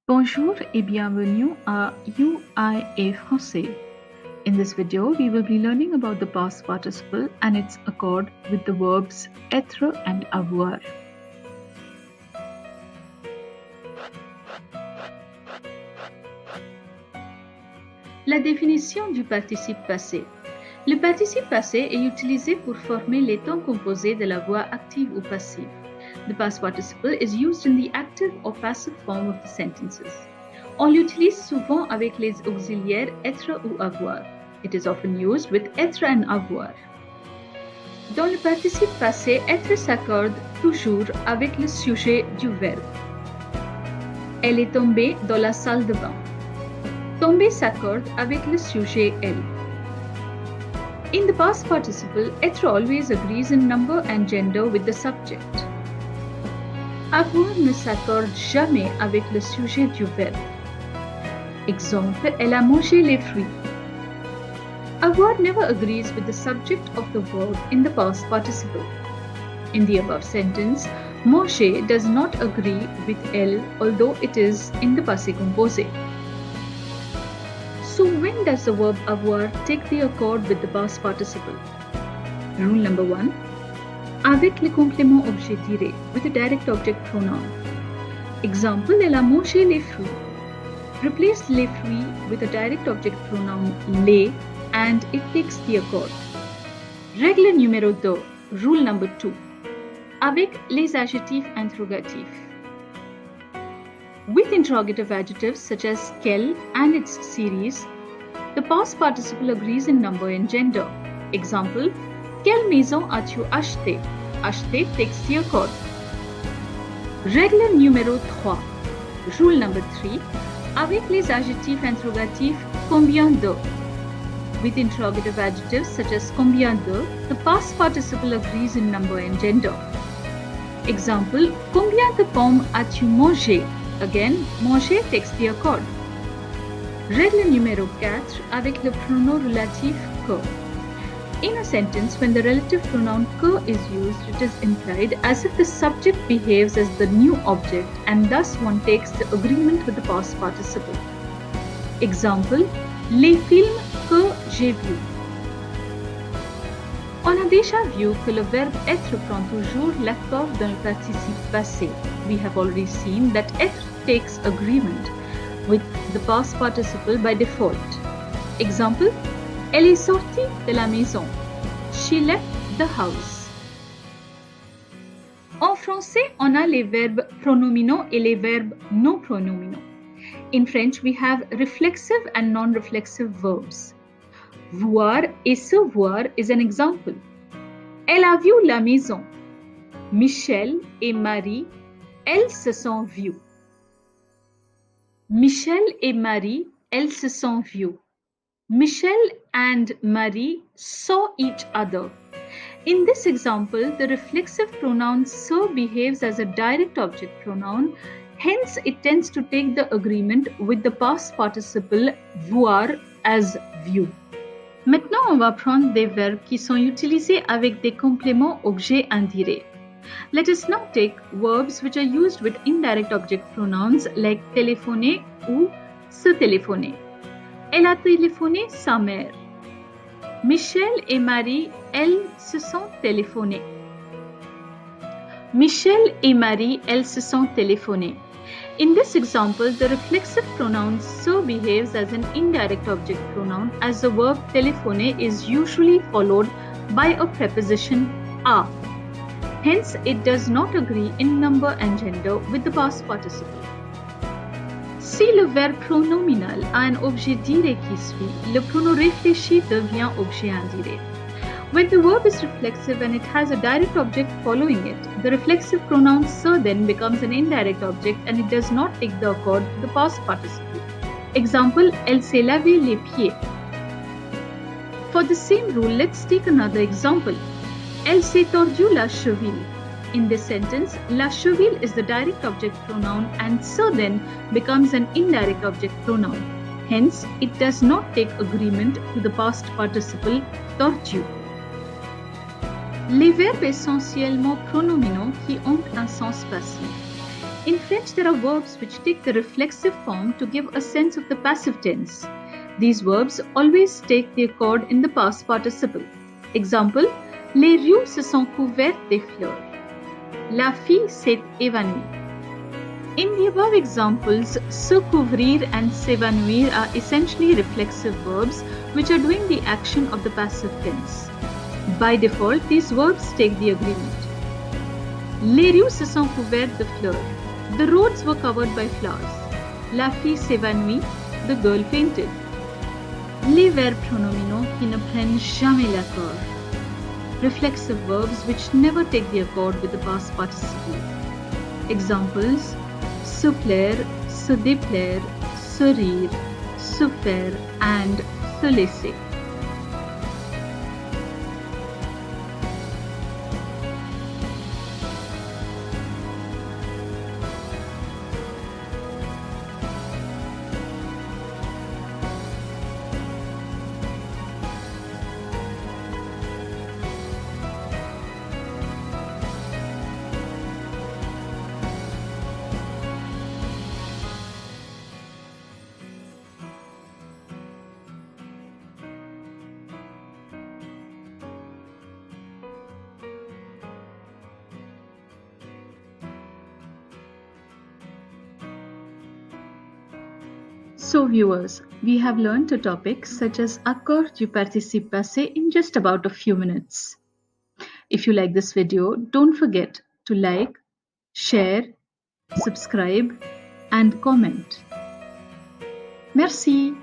Bonjour et bienvenue à UIA français. In this video, we will be learning about the past participle and its accord with the verbs êtres and avoir. La définition du participe passé. Le participe passé est utilisé pour former les temps composés de la voix active ou passive. The past participle is used in the active or passive form of the sentences. On l'utilise souvent avec les auxiliaires être ou avoir. It is often used with être and avoir. Dans le participe passé, être s'accorde toujours avec le sujet du verbe. Elle est tombée dans la salle de bain. Tomber s'accorde avec le sujet elle. In the past participle, être always agrees in number and gender with the subject. Avoir ne s'accorde jamais avec le sujet du verbe. Exemple, elle a mangé les fruits. Avoir never agrees with the subject of the verb in the past participle. In the above sentence, manger does not agree with elle, although it is in the passé composé. So when does the verb avoir take the accord with the past participle? Rule number 1. Avec le complément objet direct with a direct object pronoun. Example, elle a mangé les fruits. Replace les fruits with a direct object pronoun les and it takes the accord. Règle numéro 2, rule number 2. Avec les adjectifs interrogatifs. With interrogative adjectives such as quel and its series, the past participle agrees in number and gender. Example, quelle maison as-tu acheté? Acheter takes the accord. Règle numéro 3. Rule number 3. Avec les adjectifs interrogatifs combien de? With interrogative adjectives such as combien de, the past participle agrees in number and gender. Example, combien de pommes as-tu mangé? Again, manger takes the accord. Règle numéro 4. Avec le pronom relatif que. In a sentence, when the relative pronoun que is used, it is implied as if the subject behaves as the new object and thus one takes the agreement with the past participle. Example, les films que j'ai vus. On a déjà vu que le verbe être prend toujours l'accord dans le participe passé. We have already seen that être takes agreement with the past participle by default. Example, elle est sortie de la maison. She left the house. En français, on a les verbes pronominaux et les verbes non pronominaux. In French, we have reflexive and non-reflexive verbs. Voir et se voir is an example. Elle a vu la maison. Michel et Marie, elles se sont vues. Michel et Marie, elles se sont vues. Michel and Marie saw each other. In this example, the reflexive pronoun se behaves as a direct object pronoun, hence it tends to take the agreement with the past participle voir as view. Maintenant, on va prendre des verbes qui sont utilisés avec des compléments objets indirects. Let us now take verbs which are used with indirect object pronouns like téléphoner ou se téléphoner. Elle a téléphoné sa mère. Michel et Marie, elles se sont téléphonées. Michel et Marie, elles se sont téléphonées. In this example, the reflexive pronoun se behaves as an indirect object pronoun as the verb téléphoner is usually followed by a preposition a. Hence, it does not agree in number and gender with the past participle. Si le verbe pronominal a un objet direct qui suit, le pronom réfléchi devient objet indirect. When the verb is reflexive and it has a direct object following it, the reflexive pronoun se then becomes an indirect object and it does not take the accord with the past participle. Example, elle s'est lavé les pieds. For the same rule, let's take another example. Elle s'est tordu la cheville. In this sentence, la cheville is the direct object pronoun and se then becomes an indirect object pronoun. Hence, it does not take agreement to the past participle tordu. Les verbes essentiellement pronominaux qui ont un sens passif. In French, there are verbs which take the reflexive form to give a sense of the passive tense. These verbs always take the accord in the past participle. Example, les rues se sont couvertes de fleurs. La fille s'est évanouie. In the above examples, se couvrir and s'évanouir are essentially reflexive verbs which are doing the action of the passive tense. By default, these verbs take the agreement. Les rues se sont couvertes de fleurs. The roads were covered by flowers. La fille s'évanouit. The girl fainted. Les verbes pronominaux qui ne prennent jamais l'accord. Reflexive verbs which never take the accord with the past participle. Examples, se plaire, se déplaire, se rire, se faire and se laisser. So viewers, we have learned a topic such as accord du participe passé in just about a few minutes. If you like this video, don't forget to like, share, subscribe and comment. Merci.